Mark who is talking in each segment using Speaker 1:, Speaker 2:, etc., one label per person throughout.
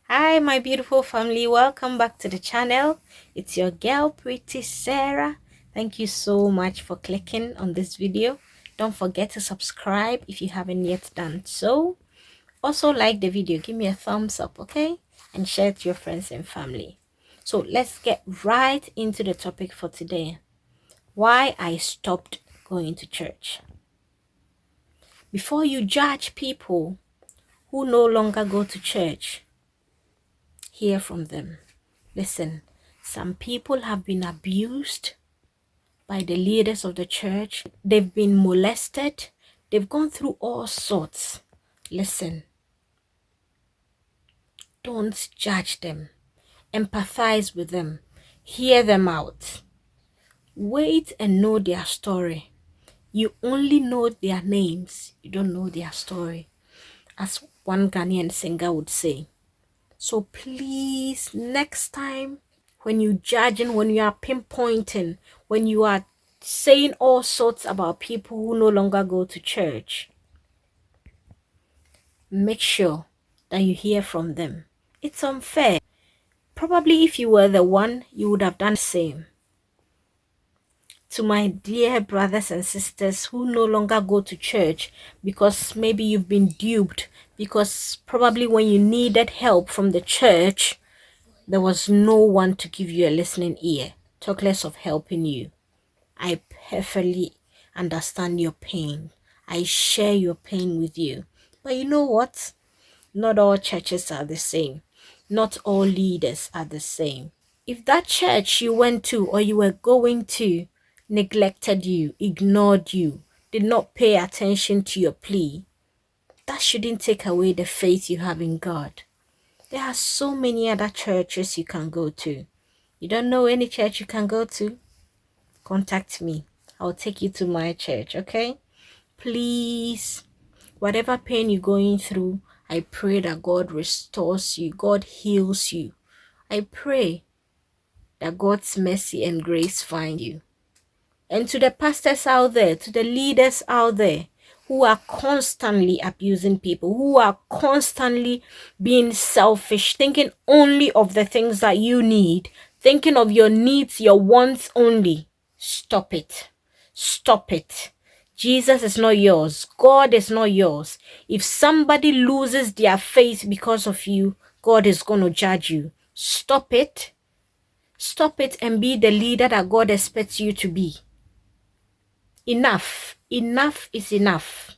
Speaker 1: Hi my beautiful family, welcome back to the channel. It's your girl Pretty Sarah. Thank you so much for clicking on this video. Don't forget to subscribe if you haven't yet done so. Also like the video, give me a thumbs up, okay, and share it to your friends and family. So let's get right into the topic for today: why I stopped going to church. Before you judge people who no longer go to church, hear from them. Listen, some people have been abused by the leaders of the church. They've been molested. They've gone through all sorts. Listen, don't judge them. Empathize with them. Hear them out. Wait and know their story. You only know their names. You don't know their story, as one Ghanaian singer would say. So please, next time, when you judging, when you are pinpointing, when you are saying all sorts about people who no longer go to church, make sure that you hear from them. It's unfair. Probably if you were the one, you would have done the same. To my dear brothers and sisters who no longer go to church because maybe you've been duped, because probably when you needed help from the church, there was no one to give you a listening ear, talk less of helping you. I perfectly understand your pain. I share your pain with you. But you know what? Not all churches are the same. Not all leaders are the same. If that church you went to or you were going to neglected you, ignored you, did not pay attention to your plea, that shouldn't take away the faith you have in God. There are so many other churches you can go to. You don't know any church you can go to? Contact me. I'll take you to my church, okay? Please, whatever pain you're going through, I pray that God restores you, God heals you. I pray that God's mercy and grace find you. And to the pastors out there, to the leaders out there who are constantly abusing people, who are constantly being selfish, thinking only of the things that you need, thinking of your needs, your wants only, stop it. Stop it. Jesus is not yours. God is not yours. If somebody loses their faith because of you, God is going to judge you. Stop it. Stop it and be the leader that God expects you to be. Enough. Enough is enough.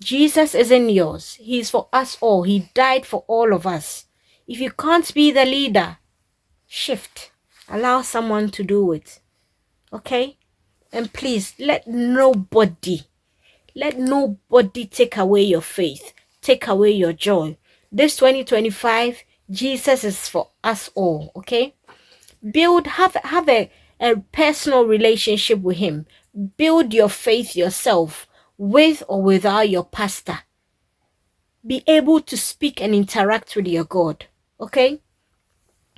Speaker 1: Jesus isn't yours. He's for us all. He died for all of us. If you can't be the leader, shift. Allow someone to do it. Okay? And please, let nobody take away your faith, take away your joy. This 2025, Jesus is for us all, okay? Have a personal relationship with him. Build your faith yourself, with or without your pastor. Be able to speak and interact with your God, okay?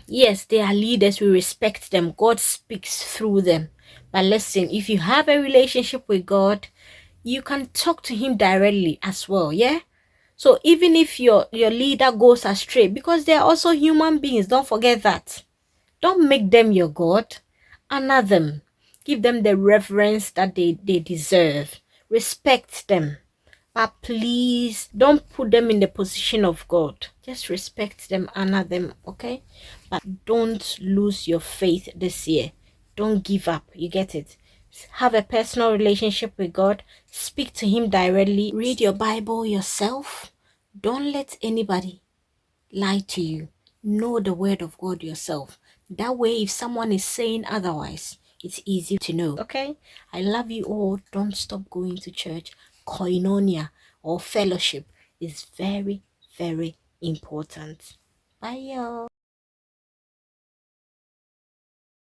Speaker 1: Yes, they are leaders. We respect them. God speaks through them. But listen, if you have a relationship with God, you can talk to him directly as well, yeah? So even if your leader goes astray, because they are also human beings, don't forget that. Don't make them your God. Honor them. Give them the reverence that they deserve. Respect them. But please don't put them in the position of God. Just respect them, honor them, okay? But don't lose your faith this year. Don't give up. You get it? Have a personal relationship with God. Speak to him directly. Read your Bible yourself. Don't let anybody lie to you. Know the word of God yourself. That way, if someone is saying otherwise, it's easy to know. Okay? I love you all. Don't stop going to church. Koinonia or fellowship is very, very important. Bye, y'all.